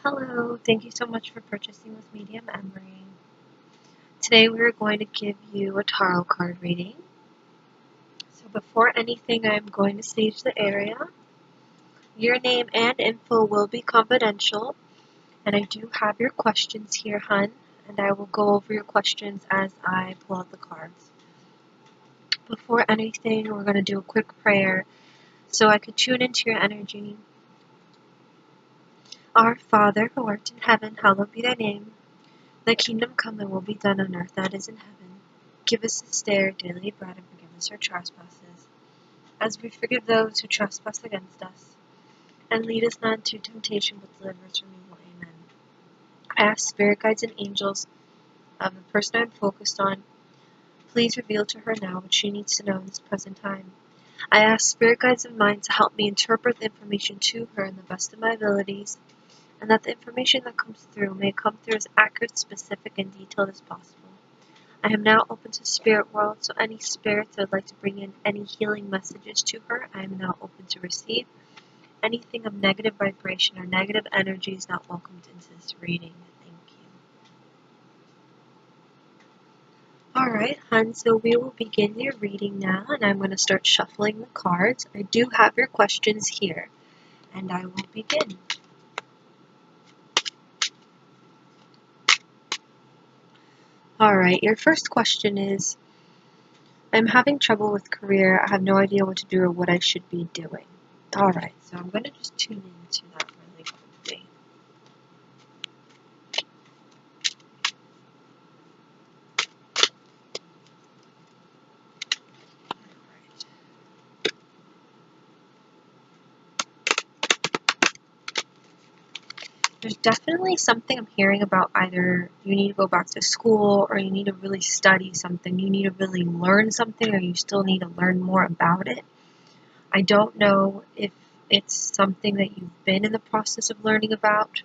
Hello, thank you so much for purchasing with Medium Emary. Today we are going to give you a tarot card reading. So before anything, I'm going to stage the area. Your name and info will be confidential, and I do have your questions here, hun, and I will go over your questions as I pull out the cards. Before anything, we're going to do a quick prayer so I can tune into your energy. Our Father, who art in heaven, hallowed be thy name. Thy kingdom come, and will be done on earth as it is in heaven. Give us this day our daily bread, and forgive us our trespasses, as we forgive those who trespass against us. And lead us not into temptation, but deliver us from evil. Amen. I ask spirit guides and angels of the person I'm focused on, please reveal to her now what she needs to know in this present time. I ask spirit guides of mine to help me interpret the information to her in the best of my abilities, and that the information that comes through may come through as accurate, specific, and detailed as possible. I am now open to spirit world, so any spirits that would like to bring in any healing messages to her, I am now open to receive. Anything of negative vibration or negative energy is not welcomed into this reading. Thank you. Alright, hun, so we will begin your reading now, and I'm going to start shuffling the cards. I do have your questions here, and I will begin. Alright, your first question is, I'm having trouble with career. I have no idea what to do or what I should be doing. Alright, so I'm going to just tune into that really quickly. There's definitely something I'm hearing about either you need to go back to school or you need to really study something, you need to really learn something, or you still need to learn more about it. I don't know if it's something that you've been in the process of learning about,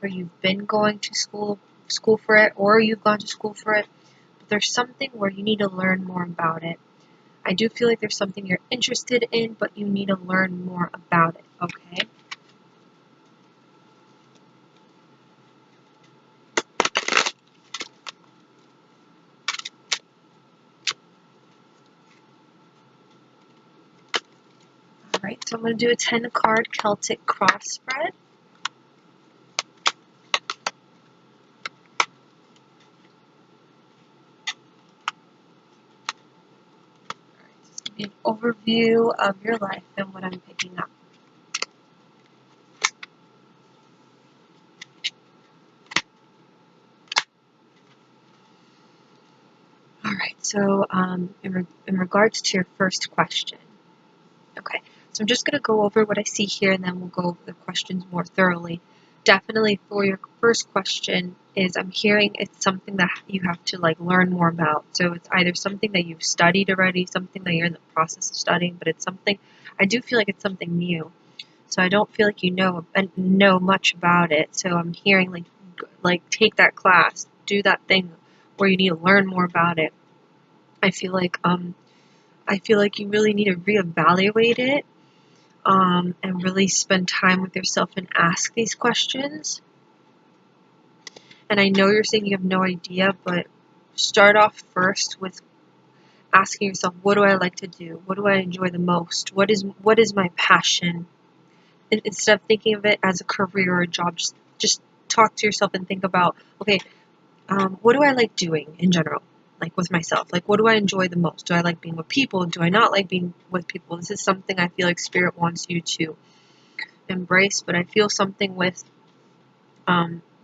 or you've been going to school for it, or you've gone to school for it, but there's something where you need to learn more about it. I do feel like there's something you're interested in, but you need to learn more about it, okay? Alright, so I'm going to do a 10-card Celtic cross spread. Just give you an overview of your life and what I'm picking up. Alright, so in regards to your first question, okay, so I'm just going to go over what I see here and then we'll go over the questions more thoroughly. Definitely for your first question is I'm hearing it's something that you have to learn more about. So it's either something that you've studied already, something that you're in the process of studying, but it's something, I do feel like it's something new. So I don't feel like you know much about it. So I'm hearing like take that class, do that thing where you need to learn more about it. I feel like you really need to reevaluate it and really spend time with yourself and ask these questions. And I know you're saying you have no idea, but start off first with asking yourself, what do I like to do? What do I enjoy the most? What is my passion? Instead of thinking of it as a career or a job, just talk to yourself and think about, okay, what do I like doing in general? Like with myself, like what do I enjoy the most? Do I like being with people? Do I not like being with people? This is something I feel like Spirit wants you to embrace, but I feel something with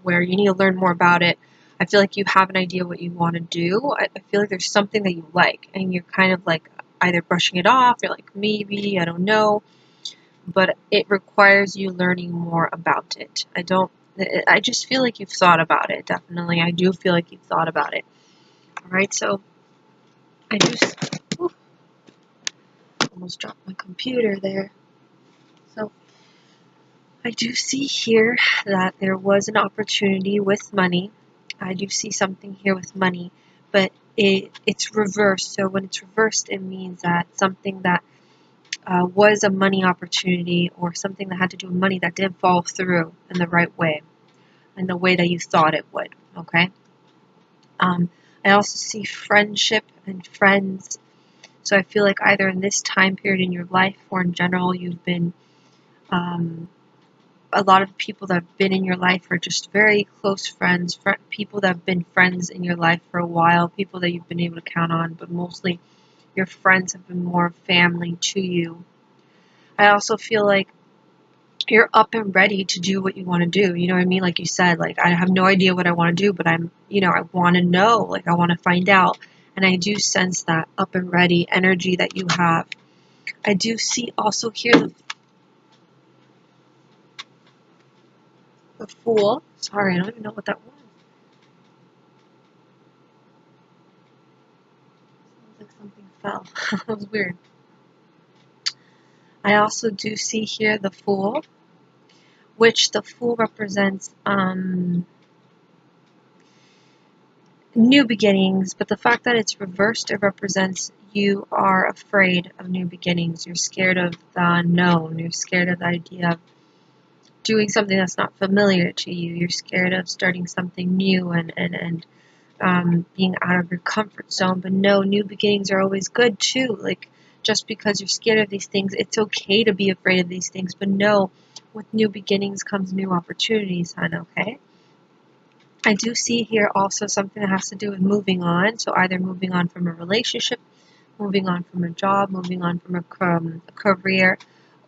where you need to learn more about it. I feel like you have an idea what you want to do. I feel like there's something that you like, and you're kind of like either brushing it off, or like maybe, I don't know, but it requires you learning more about it. I just feel like you've thought about it, definitely. I do feel like you've thought about it. Alright, so I just almost dropped my computer there. So I do see here that there was an opportunity with money. I do see something here with money, but it's reversed. So when it's reversed, it means that something that was a money opportunity or something that had to do with money that didn't fall through in the right way. in the way that you thought it would, okay? I also see friendship and friends. So I feel like either in this time period in your life or in general, you've been, a lot of people that have been in your life are just very close friends, people that have been friends in your life for a while, people that you've been able to count on, but mostly your friends have been more family to you. I also feel like you're up and ready to do what you want to do. You know what I mean? Like you said, like, I have no idea what I want to do, but I want to know, like, I want to find out. And I do sense that up and ready energy that you have. I do see also here the Fool. Sorry, I don't even know what that was. Sounds like something fell. That was weird. I also do see here the Fool, which the Fool represents new beginnings, but the fact that it's reversed, it represents you are afraid of new beginnings. You're scared of the unknown. You're scared of the idea of doing something that's not familiar to you. You're scared of starting something new and being out of your comfort zone. But no, new beginnings are always good too. Like, just because you're scared of these things, it's okay to be afraid of these things. But no, with new beginnings comes new opportunities, hon, okay? I do see here also something that has to do with moving on. So either moving on from a relationship, moving on from a job, moving on from a career,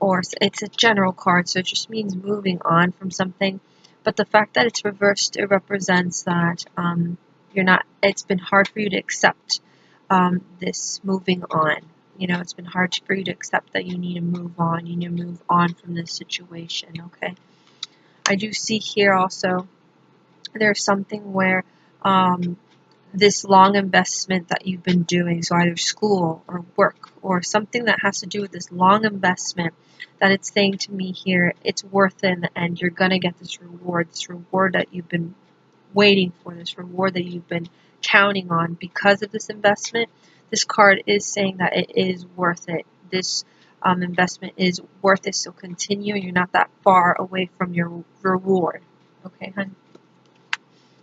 or it's a general card, so it just means moving on from something. But the fact that it's reversed, it represents that it's been hard for you to accept this moving on. It's been hard for you to accept that you need to move on. You need to move on from this situation, okay? I do see here also there's something where this long investment that you've been doing, so either school or work or something that has to do with this long investment, that it's saying to me here, it's worth it in the end. You're going to get this reward that you've been waiting for, this reward that you've been counting on because of this investment. This card is saying that it is worth it. This investment is worth it, so continue. You're not that far away from your reward. Okay, honey?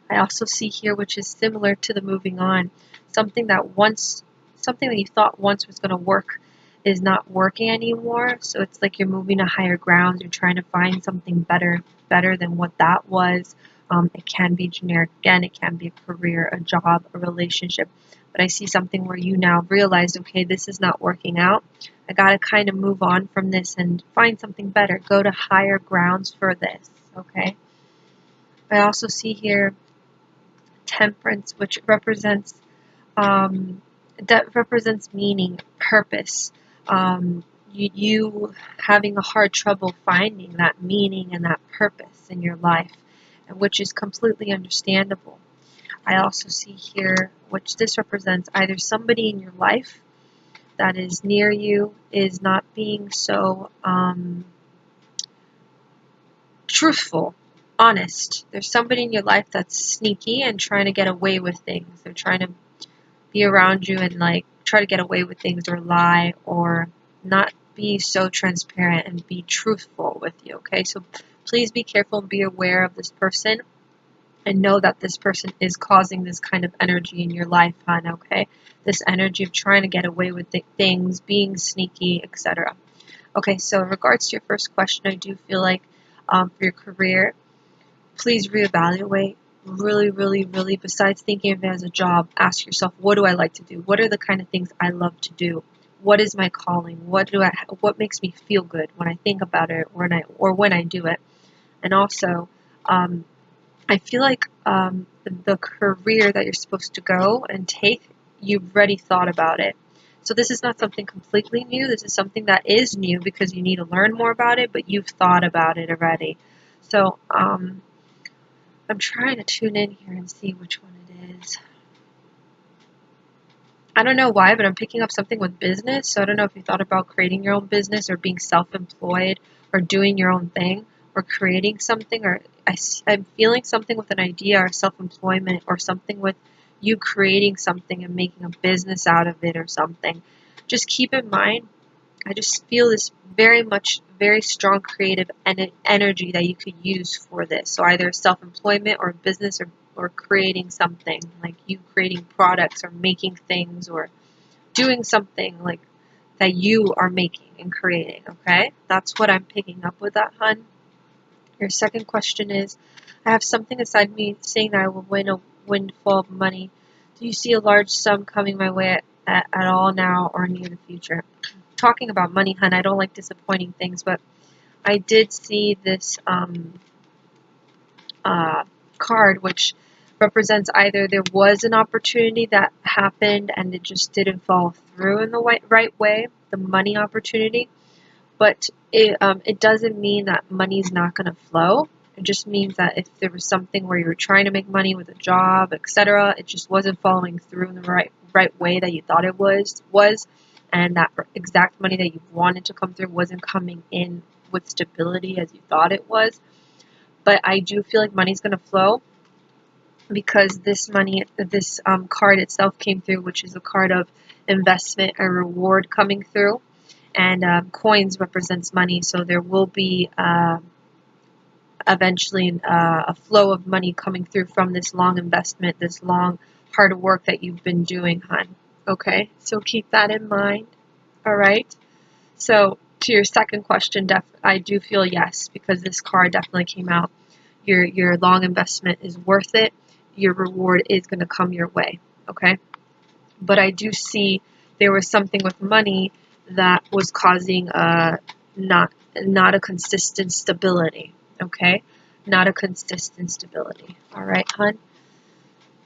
I also see here, which is similar to the moving on, something that you thought once was going to work is not working anymore. So it's like you're moving to higher grounds. You're trying to find something better than what that was. It can be generic again. It can be a career, a job, a relationship. But I see something where you now realize, okay, this is not working out. I got to kind of move on from this and find something better. Go to higher grounds for this, okay? I also see here Temperance, which represents meaning, purpose. You having a hard trouble finding that meaning and that purpose in your life, which is completely understandable. I also see here, which this represents either somebody in your life that is near you is not being so truthful, honest. There's somebody in your life that's sneaky and trying to get away with things. They're trying to be around you and like try to get away with things or lie or not be so transparent and be truthful with you, okay? So please be careful and be aware of this person and know that this person is causing this kind of energy in your life, hon, okay? This energy of trying to get away with things, being sneaky, etc. Okay, so in regards to your first question, I do feel like for your career, please reevaluate. Really, really, really, besides thinking of it as a job, ask yourself, what do I like to do? What are the kind of things I love to do? What is my calling? What makes me feel good when I think about it or when I do it? And also, I feel like the career that you're supposed to go and take, you've already thought about it. So this is not something completely new. This is something that is new because you need to learn more about it, but you've thought about it already. So I'm trying to tune in here and see which one it is. I don't know why, but I'm picking up something with business. So I don't know if you thought about creating your own business or being self-employed or doing your own thing or creating something, or I'm feeling something with an idea or self-employment or something with you creating something and making a business out of it or something. Just keep in mind I just feel this very strong creative energy that you could use for this. So either self-employment or business, or creating something, like you creating products or making things or doing something like that you are making and creating, okay? That's what I'm picking up with that, hun. Your second question is, I have something inside me saying that I will win a windfall of money. Do you see a large sum coming my way at all now or near the future? Talking about money, hun, I don't like disappointing things, but I did see this uh, card, which represents either there was an opportunity that happened and it just didn't fall through in the right way, the money opportunity, but it doesn't mean that money's not going to flow. It just means that if there was something where you were trying to make money with a job, etc., it just wasn't following through in the right way that you thought it was, and that exact money that you wanted to come through wasn't coming in with stability as you thought it was. But I do feel like money's going to flow because this card itself came through, which is a card of investment, a reward coming through, and coins represents money, so there will be eventually a flow of money coming through from this long investment, this long hard work that you've been doing, hon. Okay, so keep that in mind. All right. So to your second question, I do feel yes, because this card definitely came out. Your long investment is worth it. Your reward is going to come your way. Okay. But I do see there was something with money that was causing not a consistent stability. Okay, not a consistent stability. All right, hon.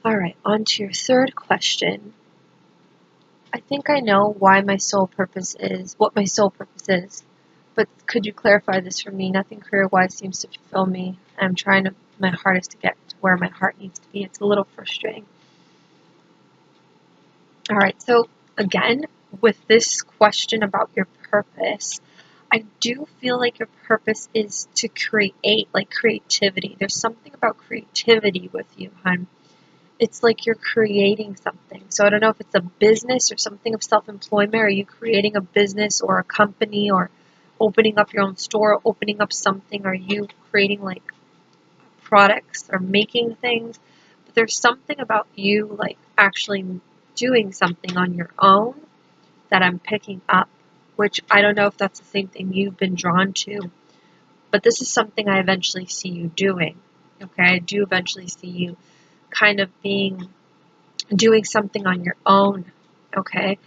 All right, on to your third question. I think I know what my sole purpose is, but could you clarify this for me? Nothing career-wise seems to fulfill me. I'm trying my hardest to get to where my heart needs to be. It's a little frustrating. All right, so again, with this question about your purpose, I do feel like your purpose is to create, like creativity. There's something about creativity with you, hon. It's like you're creating something. So I don't know if it's a business or something of self-employment. Are you creating a business or a company or opening up your own store, opening up something? Are you creating like products or making things? But there's something about you like actually doing something on your own that I'm picking up, which I don't know if that's the same thing you've been drawn to, but this is something I eventually see you doing. Okay, I do eventually see you kind of doing something on your own. Okay,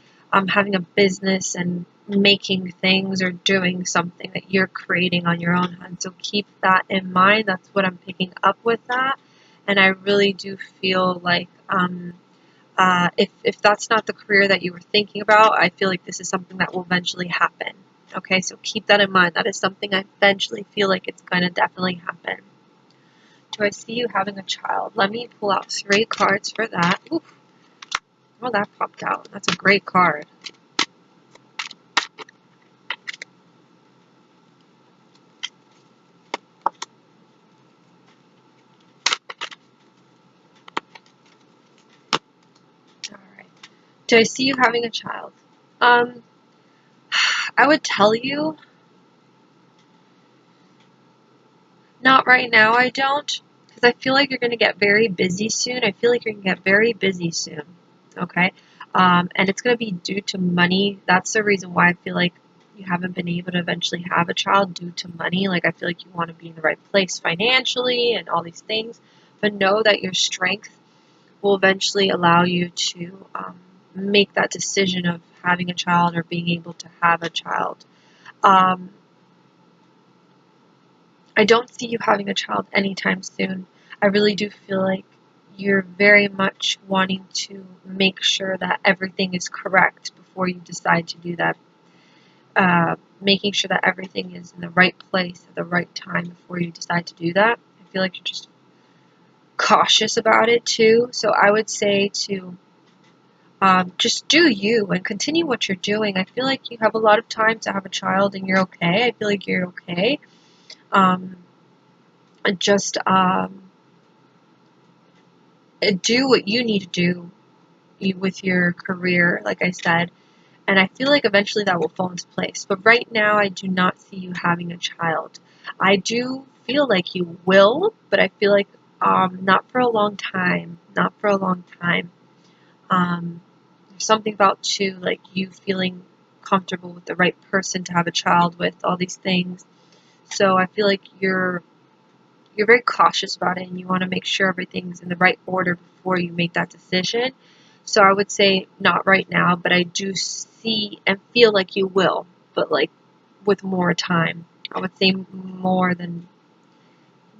having a business and making things or doing something that you're creating on your own. And so keep that in mind. That's what I'm picking up with that, and I really do feel like if that's not the career that you were thinking about, I feel like this is something that will eventually happen. Okay, so keep that in mind. That is something I eventually feel like it's going to definitely happen. Do I see you having a child? Let me pull out 3 cards for that. Oof. Oh, that popped out. That's a great card. All right. Do I see you having a child? Um, I would tell you, not right now, I don't, because I feel like you're going to get very busy soon. I feel like you're going to get very busy soon, okay? And it's going to be due to money. That's the reason why I feel like you haven't been able to eventually have a child, due to money. Like, I feel like you want to be in the right place financially and all these things, but know that your strength will eventually allow you to make that decision of having a child or being able to have a child. Um, I don't see you having a child anytime soon. I really do feel like you're very much wanting to make sure that everything is correct before you decide to do that. Making sure that everything is in the right place at the right time before you decide to do that. I feel like you're just cautious about it too. So I would say to just do you and continue what you're doing. I feel like you have a lot of time to have a child and you're okay. I feel like you're okay. Um, just do what you need to do with your career, like I said, And I feel like eventually that will fall into place. But right now, I do not see you having a child. I do feel like you will, but I feel like not for a long time. Not for a long time. There's something about too, like you feeling comfortable with the right person to have a child with, all these things. So I feel like you're very cautious about it and you want to make sure everything's in the right order before you make that decision. So I would say not right now, but I do see and feel like you will, but like with more time. I would say more than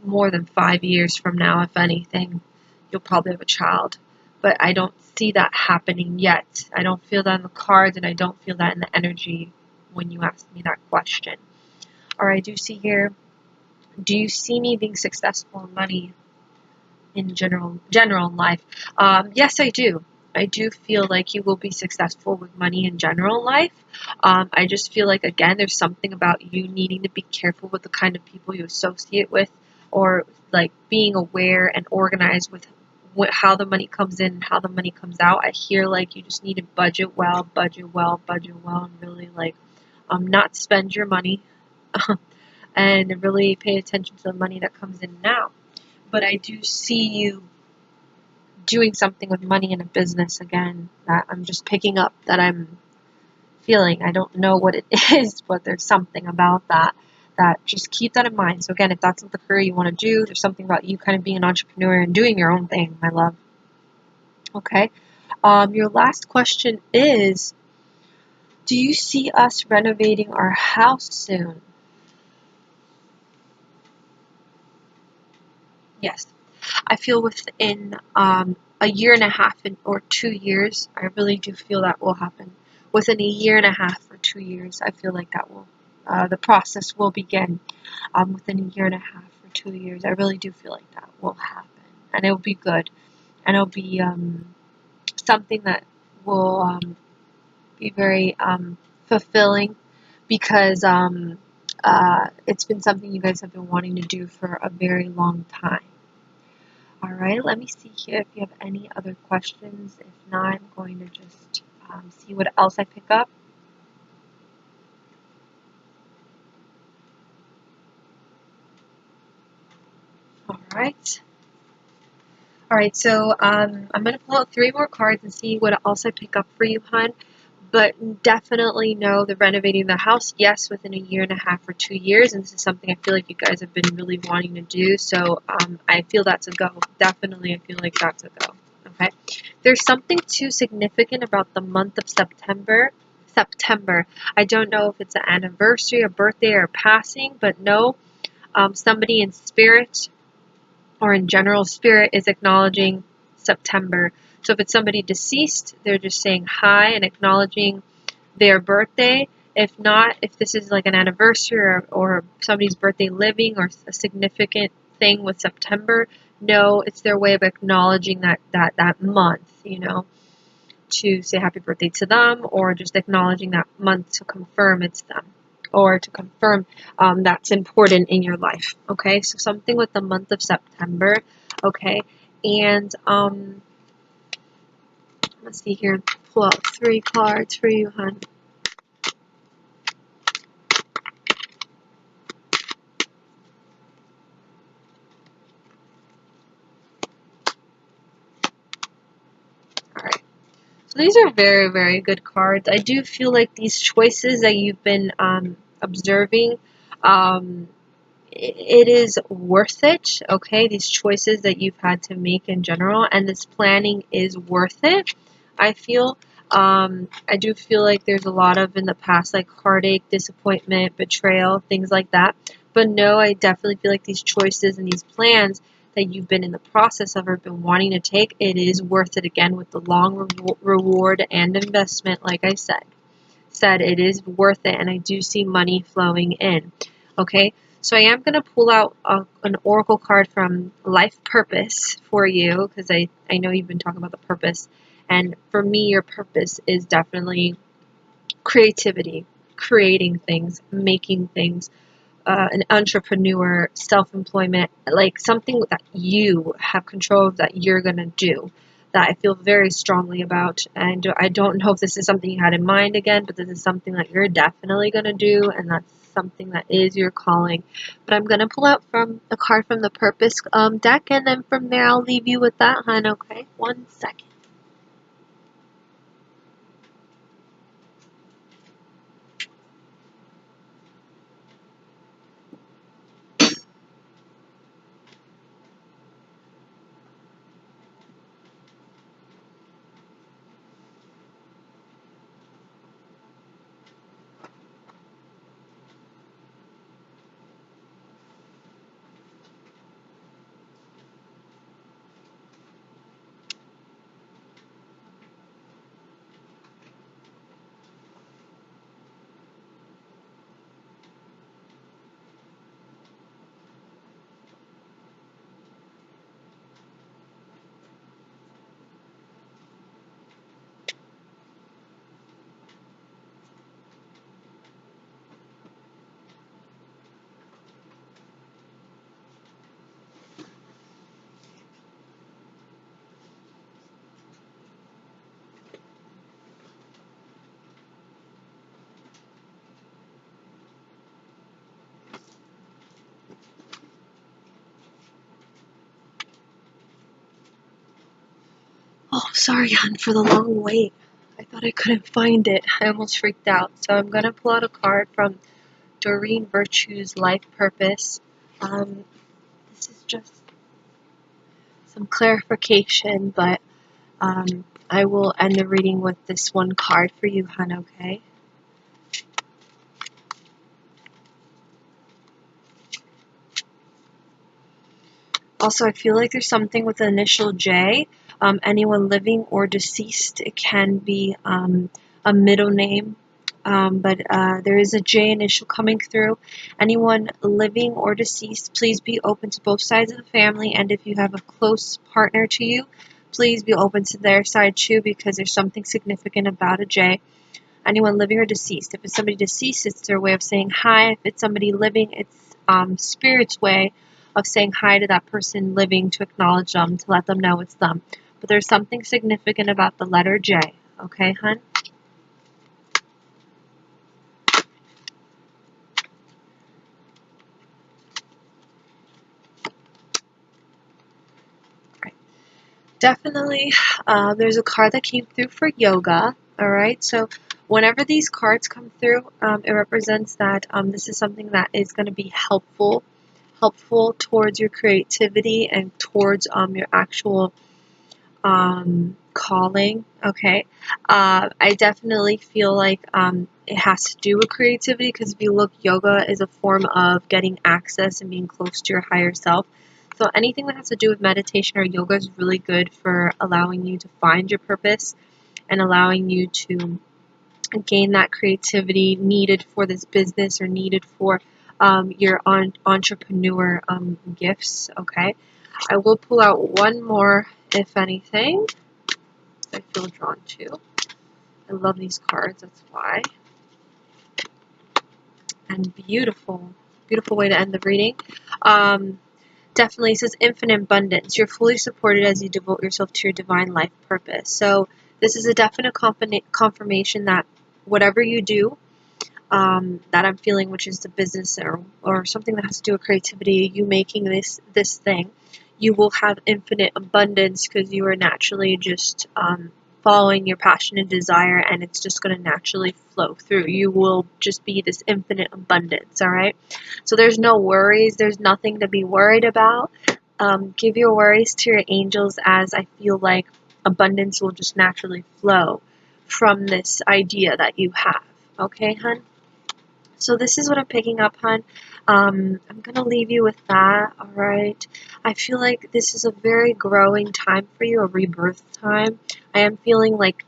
5 years from now, if anything, you'll probably have a child. But I don't see that happening yet. I don't feel that in the cards and I don't feel that in the energy when you ask me that question. Or I do see here, do you see me being successful in money in general in life? Yes, I do. I do feel like you will be successful with money in general in life. I just feel like, again, there's something about you needing to be careful with the kind of people you associate with, or like being aware and organized with how the money comes in and how the money comes out. I hear like you just need to budget well, and really like not spend your money and really pay attention to the money that comes in and out. But I do see you doing something with money in a business again that I'm just picking up, that I'm feeling. I don't know what it is, but there's something about that just keep that in mind. So again, if that's not the career you want to do, there's something about you kind of being an entrepreneur and doing your own thing, my love. Okay. Your last question is, do you see us renovating our house soon? Yes. I feel within a year and a half or 2 years, I really do feel that will happen. Within a year and a half or 2 years, I feel like the process will begin. Within a year and a half or 2 years, I really do feel like that will happen. And it will be good. And it'll be something that will be very fulfilling, because it's been something you guys have been wanting to do for a very long time. All right, let me see here if you have any other questions. If not, I'm going to just see what else I pick up. All right. All right, so I'm going to pull out 3 more cards and see what else I pick up for you, hon. But definitely know the renovating the house, yes, within a year and a half or 2 years. And this is something I feel like you guys have been really wanting to do. So I feel that's a go. Definitely, I feel like that's a go. Okay. There's something too significant about the month of September. September. I don't know if it's an anniversary, a birthday, or a passing, but no, somebody in spirit or in general spirit is acknowledging September. So if it's somebody deceased, they're just saying hi and acknowledging their birthday. If not, if this is like an anniversary or somebody's birthday living or a significant thing with September, no, it's their way of acknowledging that month, to say happy birthday to them, or just acknowledging that month to confirm it's them, or to confirm that's important in your life. Okay, so something with the month of September. Okay, and let's see here. Pull out 3 cards for you, hon. All right. So these are very, very good cards. I do feel like these choices that you've been observing, it is worth it, okay? These choices that you've had to make in general, and this planning is worth it, I feel. I do feel like there's a lot of, in the past, like heartache, disappointment, betrayal, things like that. But no, I definitely feel like these choices and these plans that you've been in the process of or been wanting to take, it is worth it, again, with the long reward and investment, like I said it is worth it, and I do see money flowing in. Okay, so I am going to pull out an oracle card from Life Purpose for you, because I know you've been talking about the purpose, and for me your purpose is definitely creativity, creating things, making things, an entrepreneur, self-employment, like something that you have control of that you're going to do. that I feel very strongly about. And I don't know if this is something you had in mind again, but this is something that you're definitely going to do, and that's something that is your calling. But I'm going to pull out from a card from the Purpose deck, and then from there I'll leave you with that, hon, okay? 1 second. Oh, sorry, hon, for the long wait. I thought I couldn't find it. I almost freaked out. So I'm going to pull out a card from Doreen Virtue's Life Purpose. This is just some clarification, but I will end the reading with this one card for you, hon, okay? Also, I feel like there's something with the initial J. Anyone living or deceased. It can be a middle name, but there is a J initial coming through. Anyone living or deceased, please be open to both sides of the family, and if you have a close partner to you, please be open to their side too, because there's something significant about a J. Anyone living or deceased. If it's somebody deceased, it's their way of saying hi. If it's somebody living, it's spirit's way of saying hi to that person living, to acknowledge them, to let them know it's them. But there's something significant about the letter J. Okay, hun? Right. Definitely, there's a card that came through for yoga. All right, so whenever these cards come through, it represents that this is something that is going to be helpful towards your creativity and towards your actual calling. Okay, I definitely feel like it has to do with creativity, because if you look, yoga is a form of getting access and being close to your higher self. So anything that has to do with meditation or yoga is really good for allowing you to find your purpose and allowing you to gain that creativity needed for this business or needed for your entrepreneur gifts. Okay, I will pull out one more, if anything, I feel drawn to. I love these cards, that's why. And beautiful, beautiful way to end the reading. Definitely says infinite abundance. You're fully supported as you devote yourself to your divine life purpose. So this is a definite confirmation that whatever you do, that I'm feeling, which is the business or something that has to do with creativity, you making this thing, you will have infinite abundance, because you are naturally just following your passion and desire, and it's just going to naturally flow through. You will just be this infinite abundance, all right? So there's no worries. There's nothing to be worried about. Give your worries to your angels, as I feel like abundance will just naturally flow from this idea that you have. Okay, hun? So this is what I'm picking up, hon. I'm going to leave you with that, all right? I feel like this is a very growing time for you, a rebirth time. I am feeling like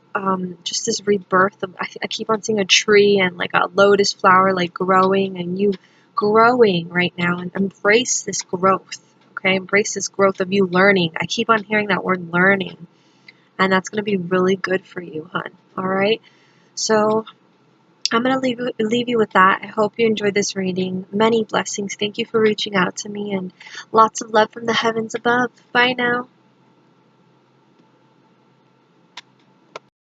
just this rebirth. I keep on seeing a tree and like a lotus flower like growing, and you growing right now, and embrace this growth, okay? Embrace this growth of you learning. I keep on hearing that word learning, and that's going to be really good for you, hon, all right? So I'm going to leave you with that. I hope you enjoyed this reading. Many blessings. Thank you for reaching out to me, and lots of love from the heavens above. Bye now.